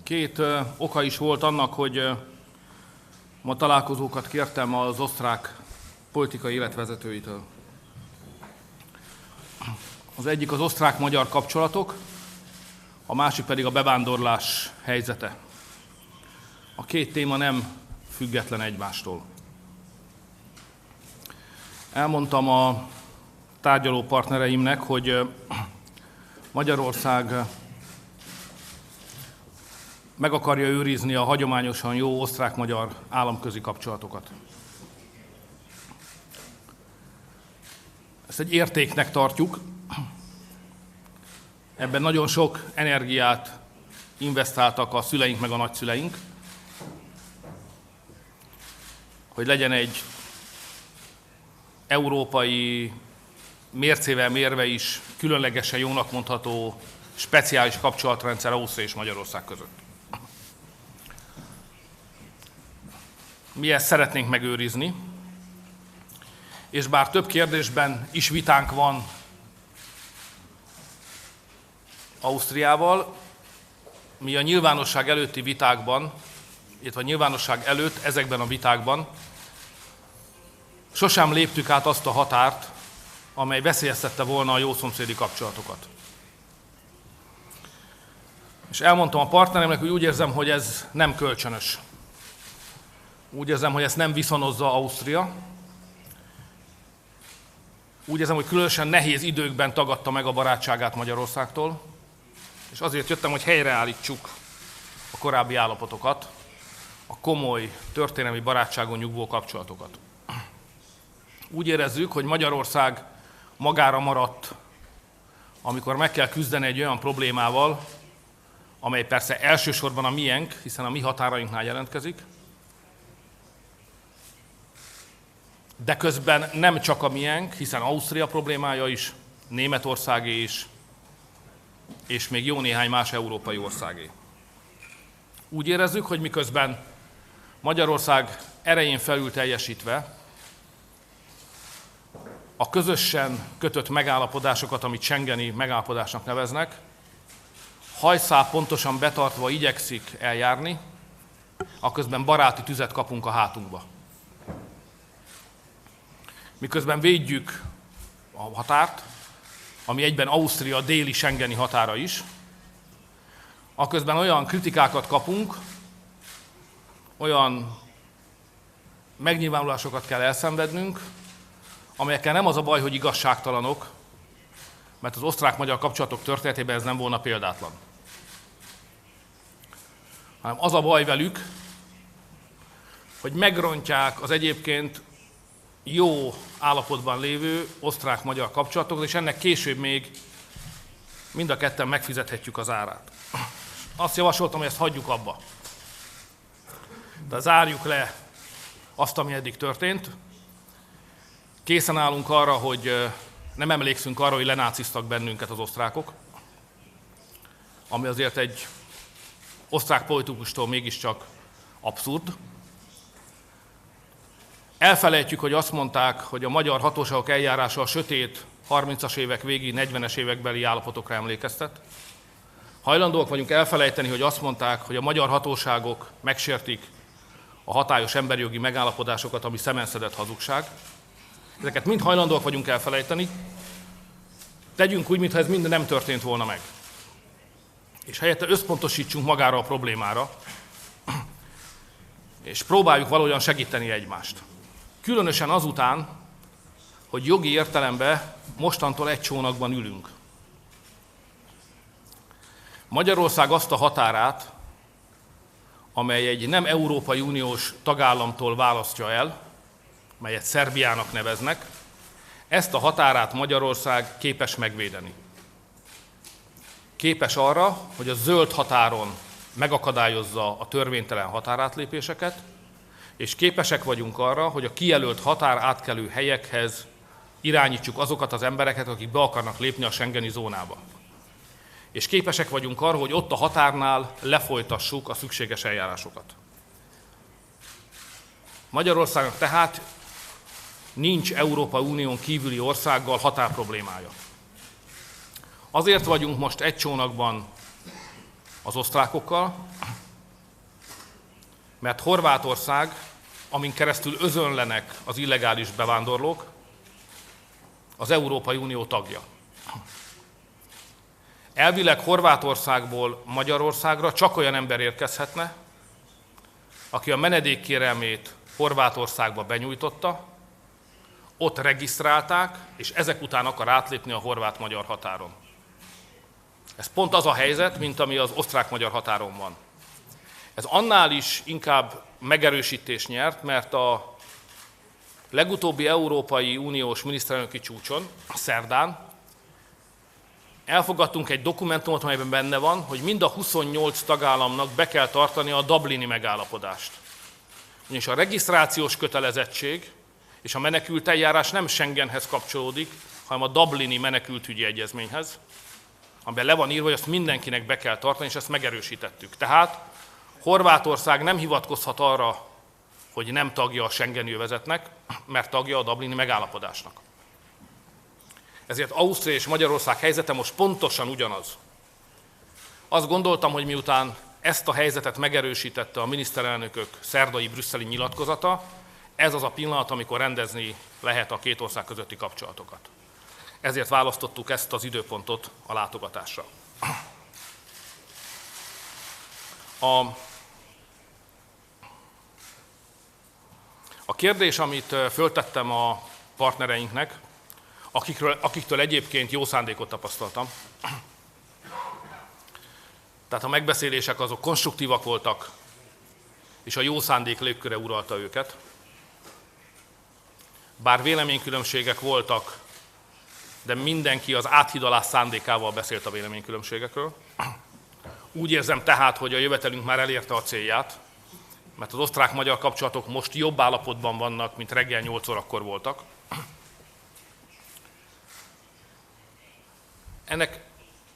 Két oka is volt annak, hogy ma találkozókat kértem az osztrák politikai életvezetőitől. Az egyik az osztrák-magyar kapcsolatok, a másik pedig a bevándorlás helyzete. A két téma nem független egymástól. Elmondtam a tárgyaló partnereimnek, hogy Magyarország meg akarja őrizni a hagyományosan jó osztrák-magyar államközi kapcsolatokat. Ezt egy értéknek tartjuk. Ebben nagyon sok energiát investáltak a szüleink meg a nagyszüleink, hogy legyen egy európai mércével mérve is különlegesen jónak mondható speciális kapcsolatrendszer Ausztria és Magyarország között. Mi ezt szeretnénk megőrizni, és bár több kérdésben is vitánk van Ausztriával, mi a nyilvánosság előtti vitákban, illetve a nyilvánosság előtt ezekben a vitákban sosem léptük át azt a határt, amely veszélyeztette volna a jószomszédi kapcsolatokat. És elmondtam a partneremnek, hogy úgy érzem, hogy ez nem kölcsönös. Úgy érzem, hogy ezt nem viszonozza Ausztria. Úgy érzem, hogy különösen nehéz időkben tagadta meg a barátságát Magyarországtól, és azért jöttem, hogy helyreállítsuk a korábbi állapotokat, a komoly történelmi barátságon nyugvó kapcsolatokat. Úgy érezzük, hogy Magyarország magára maradt, amikor meg kell küzdeni egy olyan problémával, amely persze elsősorban a miénk, hiszen a mi határainknál jelentkezik, de közben nem csak a miénk, hiszen Ausztria problémája is, Németországé is, és még jó néhány más európai országé. Úgy érezzük, hogy miközben Magyarország erején felül teljesítve a közösen kötött megállapodásokat, amit schengeni megállapodásnak neveznek, hajszál pontosan betartva igyekszik eljárni, aközben baráti tüzet kapunk a hátunkba. Miközben védjük a határt, ami egyben Ausztria déli schengeni határa is, aközben olyan kritikákat kapunk, olyan megnyilvánulásokat kell elszenvednünk, amelyekkel nem az a baj, hogy igazságtalanok, mert az osztrák-magyar kapcsolatok történetében ez nem volna példátlan. Hanem az a baj velük, hogy megrontják az egyébként jó állapotban lévő osztrák-magyar kapcsolatokat, és ennek később még mind a ketten megfizethetjük az árát. Azt javasoltam, hogy ezt hagyjuk abba. De zárjuk le azt, ami eddig történt. Készen állunk arra, hogy nem emlékszünk arra, hogy lenáciztak bennünket az osztrákok, ami azért egy osztrák politikustól mégiscsak abszurd. Elfelejtjük, hogy azt mondták, hogy a magyar hatóságok eljárása a sötét 30-as évek végi, 40-es évekbeli állapotokra emlékeztet. Hajlandóak vagyunk elfelejteni, hogy azt mondták, hogy a magyar hatóságok megsértik a hatályos emberi jogi megállapodásokat, ami szemenszedett hazugság. Ezeket mind hajlandóak vagyunk elfelejteni. Tegyünk úgy, mintha ez minden nem történt volna meg. És helyette összpontosítsunk magára a problémára, és próbáljuk valahogyan segíteni egymást. Különösen azután, hogy jogi értelemben mostantól egy csónakban ülünk. Magyarország azt a határát, amely egy nem Európai Uniós tagállamtól választja el, melyet Szerbiának neveznek, ezt a határát Magyarország képes megvédeni. Képes arra, hogy a zöld határon megakadályozza a törvénytelen határátlépéseket, és képesek vagyunk arra, hogy a kijelölt határ átkelő helyekhez irányítsuk azokat az embereket, akik be akarnak lépni a schengeni zónába. És képesek vagyunk arra, hogy ott a határnál lefolytassuk a szükséges eljárásokat. Magyarországnak tehát nincs Európai Unión kívüli országgal határproblémája. Azért vagyunk most egy csónakban az osztrákokkal, Mert Horvátország, amin keresztül özönlenek az illegális bevándorlók, az Európai Unió tagja. Elvileg Horvátországból Magyarországra csak olyan ember érkezhetne, aki a menedékkérelmét Horvátországba benyújtotta, ott regisztrálták, és ezek után akar átlépni a horvát-magyar határon. Ez pont az a helyzet, mint ami az osztrák-magyar határon van. Ez annál is inkább megerősítést nyert, mert a legutóbbi Európai Uniós miniszterelnöki csúcson, szerdán, elfogadtunk egy dokumentumot, amelyben benne van, hogy mind a 28 tagállamnak be kell tartani a Dublini megállapodást. Ugyanis a regisztrációs kötelezettség és a menekült eljárás nem Schengenhez kapcsolódik, hanem a Dublini menekültügyi egyezményhez, amiben le van írva, hogy azt mindenkinek be kell tartani, és ezt megerősítettük. Tehát Horvátország nem hivatkozhat arra, hogy nem tagja a Schengeni övezetnek, mert tagja a Dublini megállapodásnak. Ezért Ausztria és Magyarország helyzete most pontosan ugyanaz. Azt gondoltam, hogy miután ezt a helyzetet megerősítette a miniszterelnökök szerdai brüsszeli nyilatkozata, ez az a pillanat, amikor rendezni lehet a két ország közötti kapcsolatokat. Ezért választottuk ezt az időpontot a látogatásra. A kérdés, amit föltettem a partnereinknek, akiktől egyébként jó szándékot tapasztaltam, tehát a megbeszélések azok konstruktívak voltak, és a jó szándék légköre uralta őket. Bár véleménykülönbségek voltak, de mindenki az áthidalás szándékával beszélt a véleménykülönbségekről. Úgy érzem tehát, hogy a jövetelünk már elérte a célját, mert az osztrák-magyar kapcsolatok most jobb állapotban vannak, mint reggel 8 órakor voltak. Ennek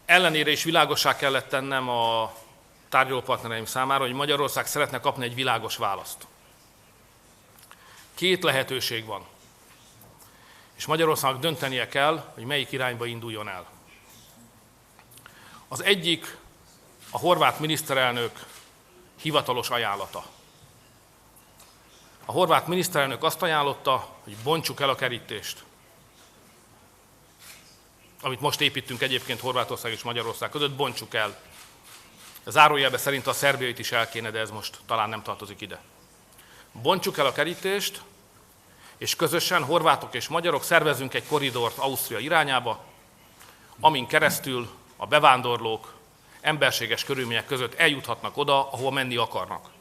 ellenére is világossá kellett tennem a tárgyalópartnereim számára, hogy Magyarország szeretne kapni egy világos választ. Két lehetőség van, és Magyarországnak döntenie kell, hogy melyik irányba induljon el. Az egyik a horvát miniszterelnök hivatalos ajánlata. A horvát miniszterelnök azt ajánlotta, hogy bontsuk el a kerítést, amit most építünk egyébként Horvátország és Magyarország között, bontsuk el. A zárójelbe szerint a szerbiait is el kéne, de ez most talán nem tartozik ide. Bontsuk el a kerítést, és közösen, horvátok és magyarok, szervezünk egy korridort Ausztria irányába, amin keresztül a bevándorlók emberséges körülmények között eljuthatnak oda, ahova menni akarnak.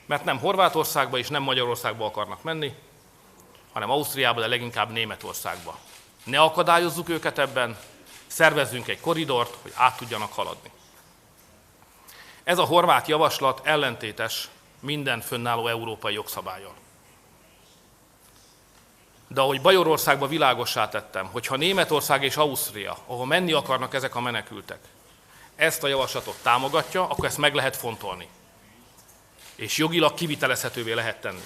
Mert nem Horvátországba és nem Magyarországba akarnak menni, hanem Ausztriába, de leginkább Németországba. Ne akadályozzuk őket ebben, szervezzünk egy korridort, hogy át tudjanak haladni. Ez a horvát javaslat ellentétes minden fönnálló európai jogszabállyal. De ahogy Bajorországba világossá tettem, hogyha Németország és Ausztria, ahol menni akarnak ezek a menekültek, ezt a javaslatot támogatja, akkor ezt meg lehet fontolni. És jogilag kivitelezhetővé lehet tenni.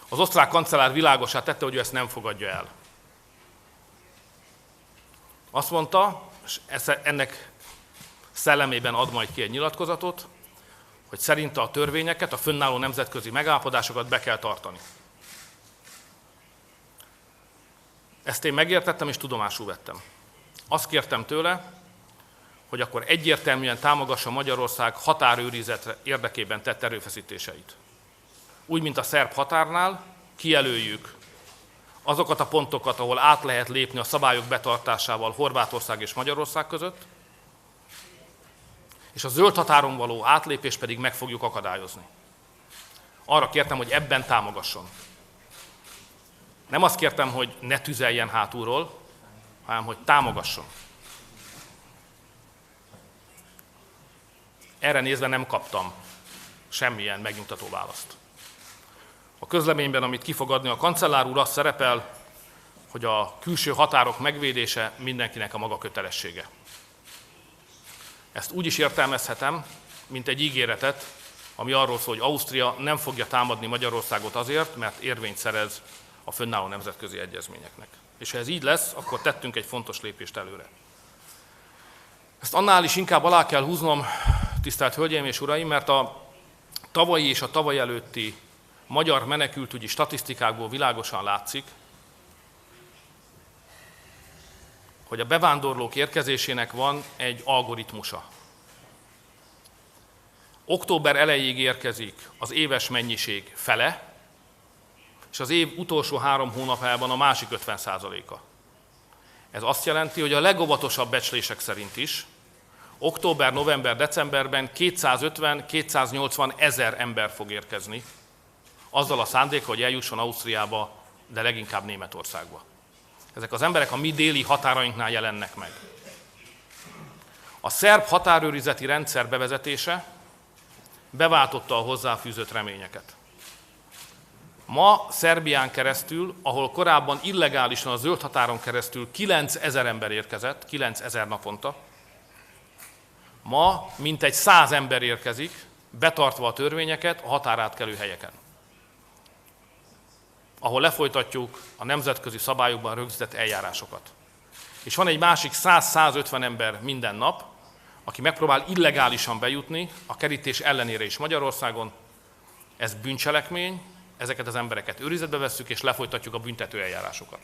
Az osztrák kancellár világossá tette, hogy ő ezt nem fogadja el. Azt mondta, és ennek szellemében ad majd ki egy nyilatkozatot, hogy szerinte a törvényeket, a fönnálló nemzetközi megállapodásokat be kell tartani. Ezt én megértettem és tudomásul vettem. Azt kértem tőle, hogy akkor egyértelműen támogassa Magyarország határőrizet érdekében tett erőfeszítéseit. Úgy, mint a szerb határnál, kijelöljük azokat a pontokat, ahol át lehet lépni a szabályok betartásával Horvátország és Magyarország között, és a zöld határon való átlépést pedig meg fogjuk akadályozni. Arra kértem, hogy ebben támogasson. Nem azt kértem, hogy ne tüzeljen hátulról, hanem hogy támogasson. Erre nézve nem kaptam semmilyen megnyugtató választ. A közleményben, amit ki fog adni a kancellár úr, az szerepel, hogy a külső határok megvédése mindenkinek a maga kötelessége. Ezt úgy is értelmezhetem, mint egy ígéretet, ami arról szól, hogy Ausztria nem fogja támadni Magyarországot azért, mert érvényt szerez a fönnálló nemzetközi egyezményeknek. És ha ez így lesz, akkor tettünk egy fontos lépést előre. Ezt annál is inkább alá kell húznom, tisztelt Hölgyeim és Uraim, mert a tavalyi és a tavaly előtti magyar menekültügyi statisztikákból világosan látszik, hogy a bevándorlók érkezésének van egy algoritmusa. Október elejéig érkezik az éves mennyiség fele, és az év utolsó 3 hónapjában a másik 50%-a. Ez azt jelenti, hogy a legóvatosabb becslések szerint is október, november, decemberben 250-280 ezer ember fog érkezni, azzal a szándékkal, hogy eljusson Ausztriába, de leginkább Németországba. Ezek az emberek a mi déli határainknál jelennek meg. A szerb határőrizeti rendszer bevezetése beváltotta a hozzáfűzött reményeket. Ma Szerbián keresztül, ahol korábban illegálisan a zöld határon keresztül 9000 ember érkezett, 9000 naponta, ma mintegy 100 ember érkezik, betartva a törvényeket a határátkelő helyeken, ahol lefolytatjuk a nemzetközi szabályokban rögzített eljárásokat. És van egy másik 100-150 ember minden nap, aki megpróbál illegálisan bejutni, a kerítés ellenére is Magyarországon. Ez bűncselekmény, ezeket az embereket őrizetbe vesszük, és lefolytatjuk a büntető eljárásokat.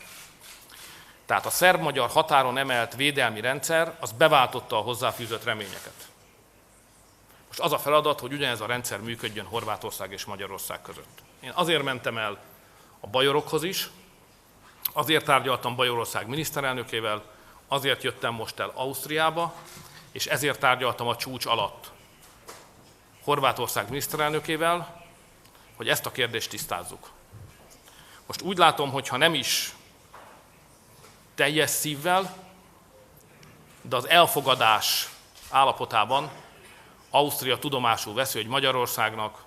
Tehát a szerb-magyar határon emelt védelmi rendszer, az beváltotta a hozzáfűzött reményeket. Most az a feladat, hogy ugyanez a rendszer működjön Horvátország és Magyarország között. Én azért mentem el a bajorokhoz is, azért tárgyaltam Bajorország miniszterelnökével, azért jöttem most el Ausztriába, és ezért tárgyaltam a csúcs alatt Horvátország miniszterelnökével, hogy ezt a kérdést tisztázzuk. Most úgy látom, hogy ha nem is teljes szívvel, de az elfogadás állapotában Ausztria tudomásul veszi, hogy Magyarországnak,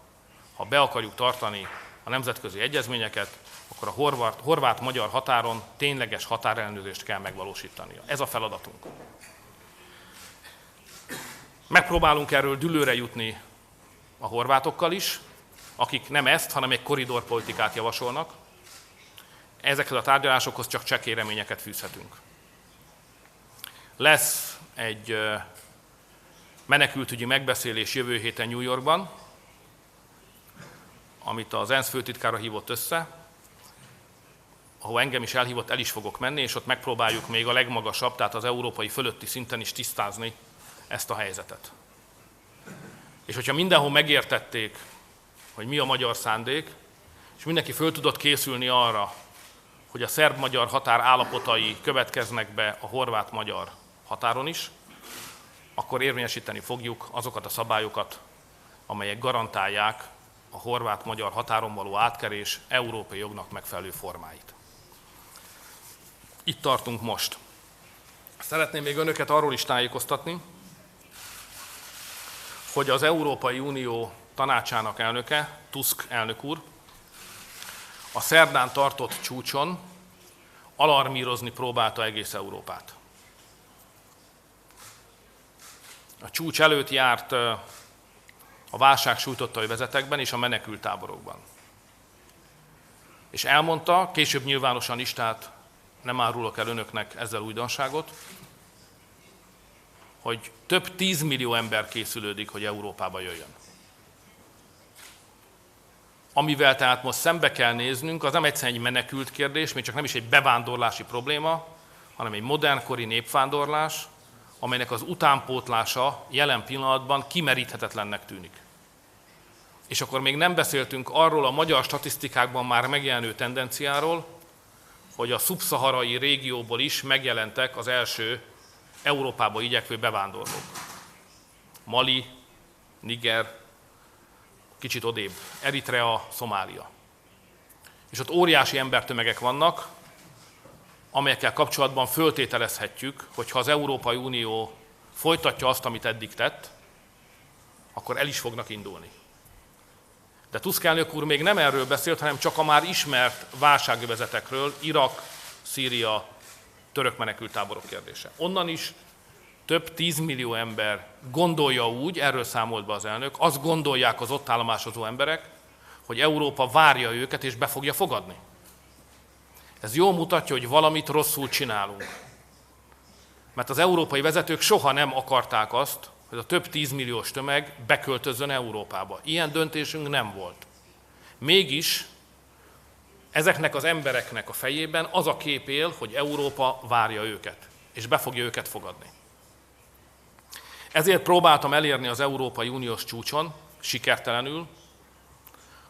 ha be akarjuk tartani a nemzetközi egyezményeket, akkor a horvát-magyar határon tényleges határellenőrzést kell megvalósítania. Ez a feladatunk. Megpróbálunk erről dűlőre jutni a horvátokkal is, akik nem ezt, hanem egy koridorpolitikát javasolnak. Ezekhez a tárgyalásokhoz csak csekély reményeket fűzhetünk. Lesz egy menekültügyi megbeszélés jövő héten New Yorkban, amit az ENSZ főtitkára hívott össze, ahol engem is elhívott, el is fogok menni, és ott megpróbáljuk még a legmagasabb, tehát az európai fölötti szinten is tisztázni ezt a helyzetet. És hogyha mindenhol megértették, hogy mi a magyar szándék, és mindenki föl tudott készülni arra, hogy a szerb-magyar határ állapotai következnek be a horvát-magyar határon is, akkor érvényesíteni fogjuk azokat a szabályokat, amelyek garantálják a horvát-magyar határon való átkelés európai jognak megfelelő formáit. Itt tartunk most. Szeretném még önöket arról is tájékoztatni, hogy az Európai Unió tanácsának elnöke, Tusk elnök úr, a szerdán tartott csúcson alarmírozni próbálta egész Európát. A csúcs előtt járt a válság sújtotta övezetekben és a menekülttáborokban. És elmondta, később nyilvánosan is, tehát nem árulok el önöknek ezzel újdonságot, hogy több 10 millió ember készülődik, hogy Európába jöjjön. Amivel tehát most szembe kell néznünk, az nem egyszerűen egy menekült kérdés, még csak nem is egy bevándorlási probléma, hanem egy modernkori népvándorlás, amelynek az utánpótlása jelen pillanatban kimeríthetetlennek tűnik. És akkor még nem beszéltünk arról a magyar statisztikákban már megjelenő tendenciáról, hogy a szubszaharai régióból is megjelentek az első Európába igyekvő bevándorlók. Mali, Niger, kicsit odébb, Eritrea, Szomália. És ott óriási embertömegek vannak, amelyekkel kapcsolatban föltételezhetjük, hogy ha az Európai Unió folytatja azt, amit eddig tett, akkor el is fognak indulni. De Tusk elnök úr még nem erről beszélt, hanem csak a már ismert válságövezetekről, Irak, Szíria, török menekülttáborok kérdése. Onnan is több 10 millió ember gondolja úgy, erről számolt be az elnök, azt gondolják az ott állomásozó emberek, hogy Európa várja őket és be fogja fogadni. Ez jól mutatja, hogy valamit rosszul csinálunk. Mert az európai vezetők soha nem akarták azt, hogy a több 10 milliós tömeg beköltözzön Európába. Ilyen döntésünk nem volt. Mégis ezeknek az embereknek a fejében az a kép él, hogy Európa várja őket, és be fogja őket fogadni. Ezért próbáltam elérni az Európai Uniós csúcson, sikertelenül,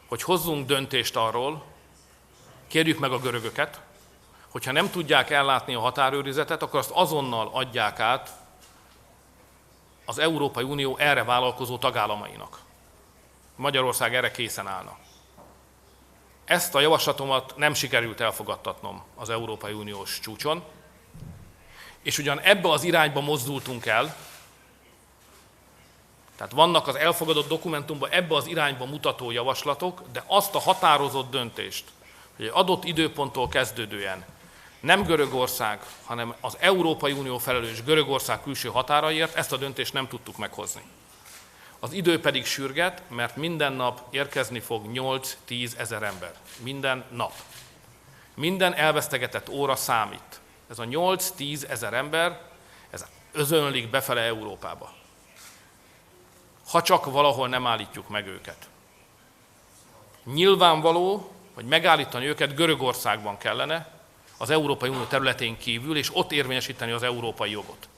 hogy hozzunk döntést arról, kérjük meg a görögöket, hogyha nem tudják ellátni a határőrizetet, akkor azt azonnal adják át az Európai Unió erre vállalkozó tagállamainak. Magyarország erre készen állna. Ezt a javaslatomat nem sikerült elfogadtatnom az Európai Uniós csúcson, és ugyan ebbe az irányba mozdultunk el, tehát vannak az elfogadott dokumentumban ebbe az irányba mutató javaslatok, de azt a határozott döntést, hogy egy adott időponttól kezdődően nem Görögország, hanem az Európai Unió felelős Görögország külső határaiért, ezt a döntést nem tudtuk meghozni. Az idő pedig sürget, mert minden nap érkezni fog 8-10 ezer ember. Minden nap. Minden elvesztegetett óra számít. Ez a 8-10 ezer ember, ez özönlik befele Európába. Ha csak valahol nem állítjuk meg őket. Nyilvánvaló, hogy megállítani őket Görögországban kellene, az Európai Unió területén kívül, és ott érvényesíteni az európai jogot.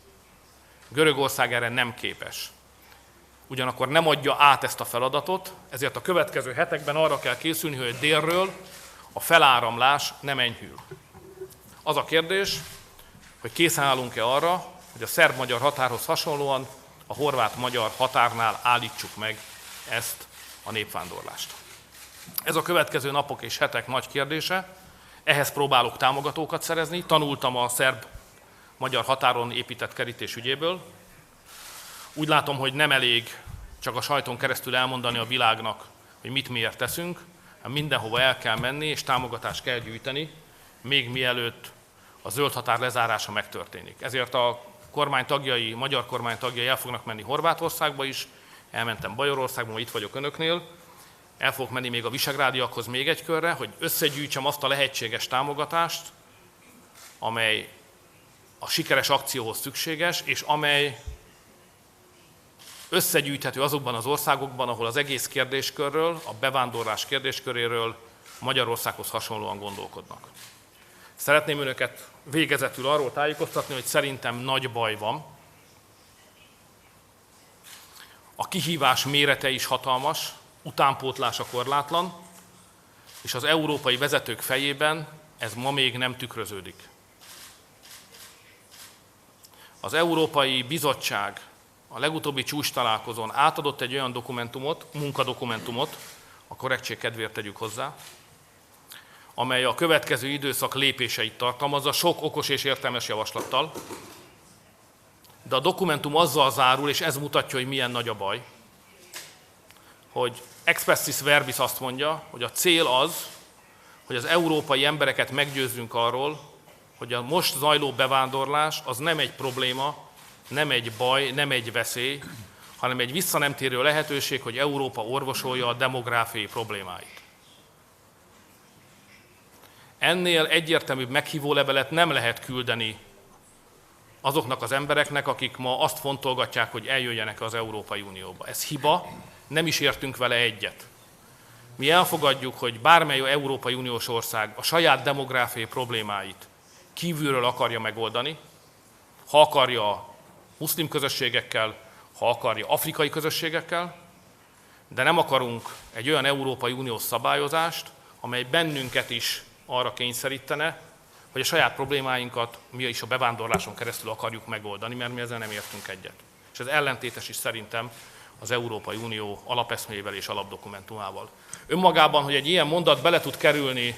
Görögország erre nem képes. Ugyanakkor nem adja át ezt a feladatot, ezért a következő hetekben arra kell készülni, hogy délről a feláramlás nem enyhül. Az a kérdés, hogy készen állunk-e arra, hogy a szerb-magyar határhoz hasonlóan a horvát-magyar határnál állítsuk meg ezt a népvándorlást. Ez a következő napok és hetek nagy kérdése, ehhez próbálok támogatókat szerezni, tanultam a szerb-magyar határon épített kerítés ügyéből. Úgy látom, hogy nem elég csak a sajton keresztül elmondani a világnak, hogy mit miért teszünk, hanem mindenhova el kell menni és támogatást kell gyűjteni, még mielőtt a zöld határ lezárása megtörténik. Ezért a kormány tagjai, magyar kormány tagjai el fognak menni Horvátországba is, elmentem Bajorországba, itt vagyok önöknél, el fogok menni még a visegrádiakhoz még egy körre, hogy összegyűjtsem azt a lehetséges támogatást, amely a sikeres akcióhoz szükséges, és amely összegyűjthető azokban az országokban, ahol az egész kérdéskörről, a bevándorlás kérdésköréről Magyarországhoz hasonlóan gondolkodnak. Szeretném önöket végezetül arról tájékoztatni, hogy szerintem nagy baj van. A kihívás mérete is hatalmas, utánpótlása korlátlan, és az európai vezetők fejében ez ma még nem tükröződik. Az Európai Bizottság a legutóbbi csúcstalálkozón átadott egy olyan dokumentumot, munkadokumentumot, a korrektség kedvéért tegyük hozzá, amely a következő időszak lépéseit tartalmazza, sok okos és értelmes javaslattal, de a dokumentum azzal zárul, és ez mutatja, hogy milyen nagy a baj, hogy expressis verbis azt mondja, hogy a cél az, hogy az európai embereket meggyőzzünk arról, hogy a most zajló bevándorlás az nem egy probléma, nem egy baj, nem egy veszély, hanem egy visszanemtérő lehetőség, hogy Európa orvosolja a demográfiai problémáit. Ennél egyértelműbb meghívólevelet nem lehet küldeni azoknak az embereknek, akik ma azt fontolgatják, hogy eljöjjenek az Európai Unióba. Ez hiba, nem is értünk vele egyet. Mi elfogadjuk, hogy bármely Európai Uniós ország a saját demográfiai problémáit kívülről akarja megoldani, ha akarja muszlim közösségekkel, ha akarja afrikai közösségekkel, de nem akarunk egy olyan Európai Uniós szabályozást, amely bennünket is arra kényszerítene, hogy a saját problémáinkat mi is a bevándorláson keresztül akarjuk megoldani, mert mi ezzel nem értünk egyet. És ez ellentétes is szerintem az Európai Unió alapeszméjével és alapdokumentumával. Önmagában, hogy egy ilyen mondat bele tud kerülni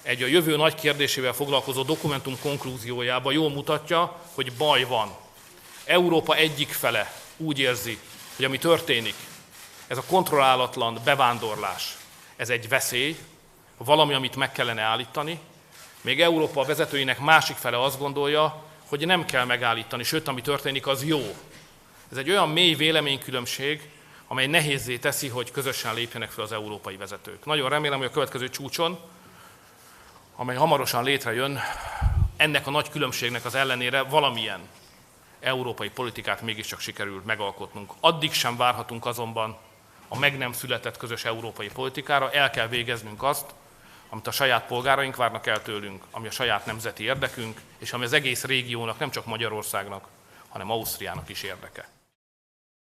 egy a jövő nagy kérdésével foglalkozó dokumentum konklúziójába, jól mutatja, hogy baj van. Európa egyik fele úgy érzi, hogy ami történik, ez a kontrollálatlan bevándorlás, ez egy veszély, valami, amit meg kellene állítani, még Európa vezetőinek másik fele azt gondolja, hogy nem kell megállítani, sőt, ami történik, az jó. Ez egy olyan mély véleménykülönbség, amely nehézzé teszi, hogy közösen lépjenek fel az európai vezetők. Nagyon remélem, hogy a következő csúcson, amely hamarosan létrejön, ennek a nagy különbségnek az ellenére valamilyen európai politikát mégiscsak sikerül megalkotnunk. Addig sem várhatunk azonban a meg nem született közös európai politikára, el kell végeznünk azt, amit a saját polgáraink várnak el tőlünk, ami a saját nemzeti érdekünk, és ami az egész régiónak, nem csak Magyarországnak, hanem Ausztriának is érdeke.